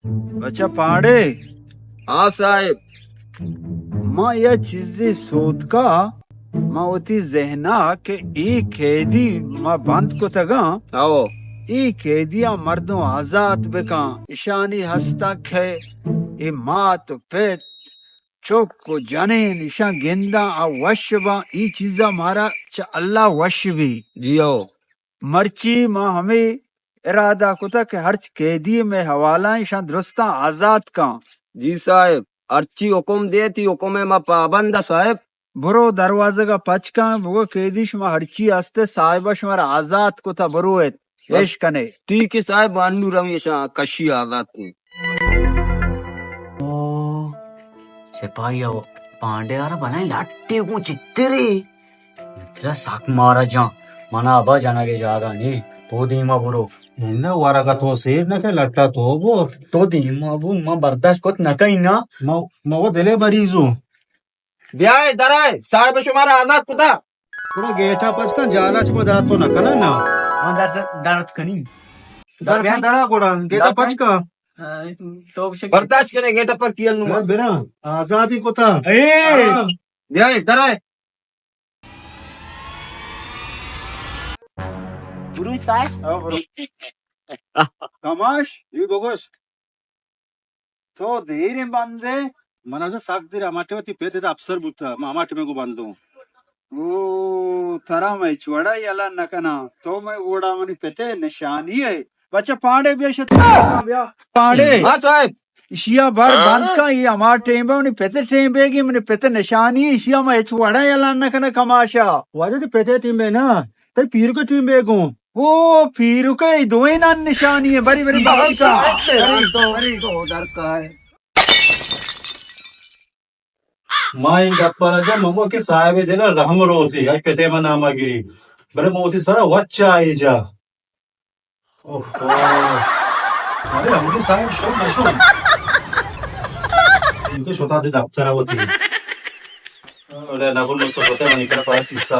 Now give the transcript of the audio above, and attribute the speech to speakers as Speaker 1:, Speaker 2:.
Speaker 1: अच्छा पांडे,
Speaker 2: हाँ साहेब।
Speaker 1: माँ यह चीजें सोच का माँ होती जहना के ई कैदी माँ बंद को तगा
Speaker 2: आओ।
Speaker 1: ई कैदिया मर्दों आजाद बेका ईशानी हस्ता खे ई मात पेट चौक को जाने निशा गेंदा आ वश बा ई चीजा मारा च अल्लाह वश भी
Speaker 2: जी आओ।
Speaker 1: मर्ची माँ हमें इरादा कुता के हर कैदी में हवाला ईशा दुरुस्ता आजाद का
Speaker 2: जी साहेब, अर्ची हुकुम देती हुकुम में पाबंद साहेब।
Speaker 1: बुरो दरवाजे का पचका वो कैदिश में हरची हस्ते साहिबा शुमार आजाद को था बुरो है एश कने
Speaker 2: ठीक है साहेब, बानू रमेश कशी आजाद थी।
Speaker 3: ओ सिपाही आओ पांडे यार बनाए लाट्टे को चित्तरे इकरा साक मारा जा मना अबा जाना के जागा नहीं तो दीमा बुरो
Speaker 4: ನಿನ್ನ ಹೊರಗ ಸೇರ್ನಕ್ಕೆ ಲಟ್ಟ ತೋಬು
Speaker 3: तो दीमा बु म बर्दाश्त कोत न कहीं ना
Speaker 4: ಮವ ದೆಲೆ ಬರೀಜು
Speaker 2: ब्याह दराय साहेब शुमारा आजाद कुदा।
Speaker 4: ಕೂಡ ಗೇಟ ಪಚ್ಕ ಜಾಲಾಚ ಬದಾतो ನಕನ ನಾ
Speaker 3: अंदर दर्द कनी
Speaker 4: ದರ ದರ ಕೂಡ ಗೇಟ ಪಚ್ಕ
Speaker 3: तो विषय
Speaker 2: बर्दाश्त करेंगे टपक कियल नु
Speaker 4: ಬೇರಾ ಆಜಾದಿ ಕೋತ
Speaker 3: ए
Speaker 2: ब्याह दराय
Speaker 3: बुरो साहब
Speaker 1: कमाश
Speaker 4: ಈ ಬಗೋಸ್
Speaker 1: तो देर बंदे
Speaker 4: ಮನಜ ಸಾಕ್ದಿರ ಮಾಟವತಿ ಪೇದ ಅಫಸರ್ ಬುತ್ತ ಮಾಮಾಟ ಮೇಗು ಬಂದು
Speaker 1: वो थरा में चुड़ा यला नकना तो मैं उड़ा मनी पेते निशानी है बच्चा पांडे पांडे
Speaker 2: हाँ साहेब।
Speaker 1: इशिया बार बंद का ये हमार टेम पे पेते टेम पे की मैंने पेते निशानी इशिया में चुड़ा यला नकना कमाशा
Speaker 4: ವಾಜದ ಪೇದೆ ಟೀಮ್ ಬೇನಾ ತೈ ಪೀರ್ को टीम बेगु
Speaker 1: वो फिर के दो ही ना निशानी है बड़ी बड़ी बात का
Speaker 2: तो डर का है।
Speaker 4: माई गप्पा जब मगो के साहेब देला रहम रोती आई पेते मना मागिरी बरे मोती सारा वच्चा आई जा ओहो अरे हमके साहेब शो नशो इनके छोटा दे दफ्तर होती अरे ना बोल तो होता है नहीं कर पास हिस्सा